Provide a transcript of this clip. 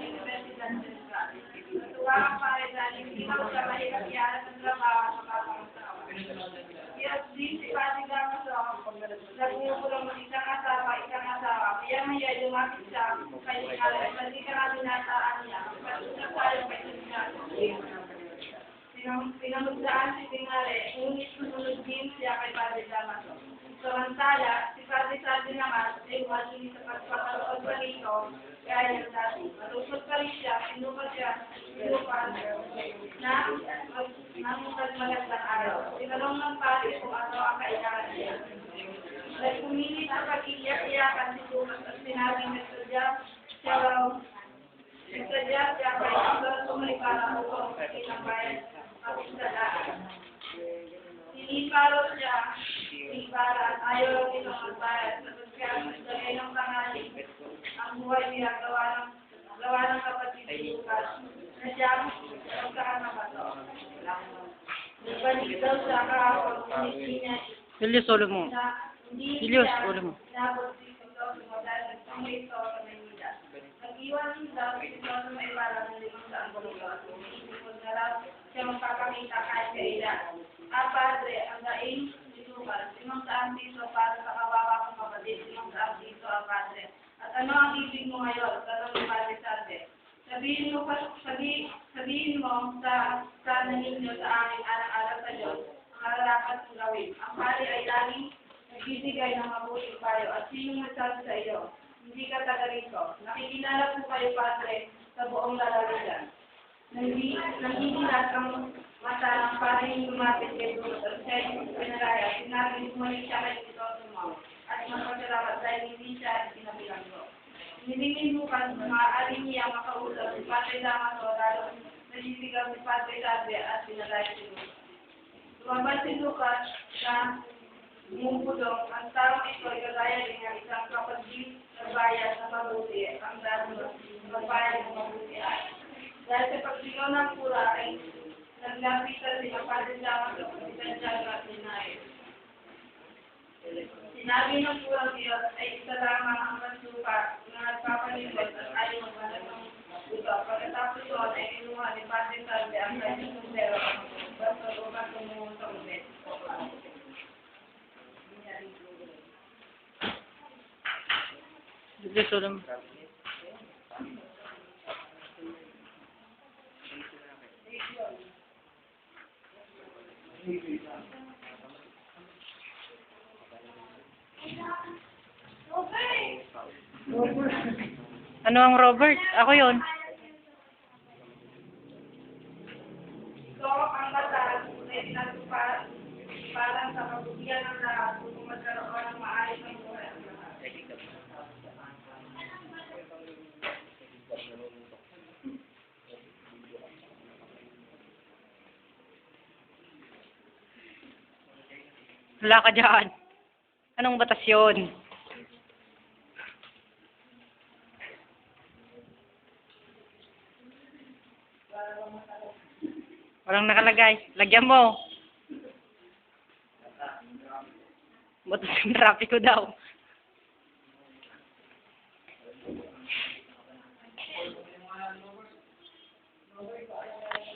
Universidad Central. Natuwa ang pare dahil hindi daw siya mahirap iyaran ng trabaho at makapangasawa. Hirap din si Pati Damaso, nagmumulong ng isang asawa, kaya lumapit siya kay Tingale at hindi ka na binataan niya. Pagpunta tayo kay Tingale. Pinamugdaan si Tingale, ngunit sumunod din siya kay Pati Damaso. Samantala, si Pati Sadi naman ay umali sa pagpapaloob pa rito, kaya yung dati. Matusot pa rin siya, sinukat na magandang araw. Tinanong ng pari kung ano ang kailangan niya. Dahil pumilit ang pag-iyak-iyakan si Tukas at sinabing nagsadya siya kay Tukas para upang ng bayan at isalaan. Siniparo siya, ayaw lang itong magbayad. Kaya maglagay ng pangalit ang buhay niya gawa ng kapatid ni Tukas. Nasyang magkaan ng bato. Nagbalik daw siya kahapon, hindi niya Julius, ulo mo. Julius, ulo mo. Nabutisip daw dahil nagtungay ito sa Maynila. Nag-iwan din daw ito sa may parang nalimang sa Angkolo at umiisipon na lang siya magpapakita kahit kailan. Padre, ang daing ni Tukas, 500 piso para sa kawawa kong kapatid, 500 piso ang Padre. At ano ang ibig mo ngayon? Tanong ni Padre Sarde. Sabihin mo sa ninyo sa aking alang-alang sa Diyos, ang nararapat mong gawin. Ang Padre ay laging nagbibigay ng mabuting payo at sinong nagsabi sa iyo, hindi ka taga rito. Nakikilala po kayo, Padre, sa buong lalawigan. Nangihilat ang mata ng paring lumapit kay Tukas at siya yung pinaraya. Sinabi mo siya kay Tito Tumaw at magpasalamat dahil hindi siya sinabilang ko. Nilingin mo kasi maaari niya makausap si Padre Damaso lalo nalisigaw si Padre Sabi at pinaraya si Tukas. Lumabas si Tukas na bumubulong. Ang tarong ito ay kagaya din ng isang kapatid na bayan na mabuti ang dahil magbayan ng mabuti ay. Dahil sa pagsigaw ng pura ay naglapitan sila Padre Damaso at isang at dinayo. Sinabi ng purang Diyos ay isa lamang ang masuka na nagpapalibot at ayaw magbalat ng buto. Pagkatapos doon ay kinuha ni Padre Salve ang kanyang sundero basta upang tumungon sa ubet. Julius, ulo mo. Ano ang Robert? Ako yun. Ito ang batas na pinatupad para sa kabutihan ng lahat kung magkaroon ng maayos ng buhay ang lahat. Wala ka dyan. Anong batas yun? Walang nakalagay. Lagyan mo. Batas ng trapiko daw.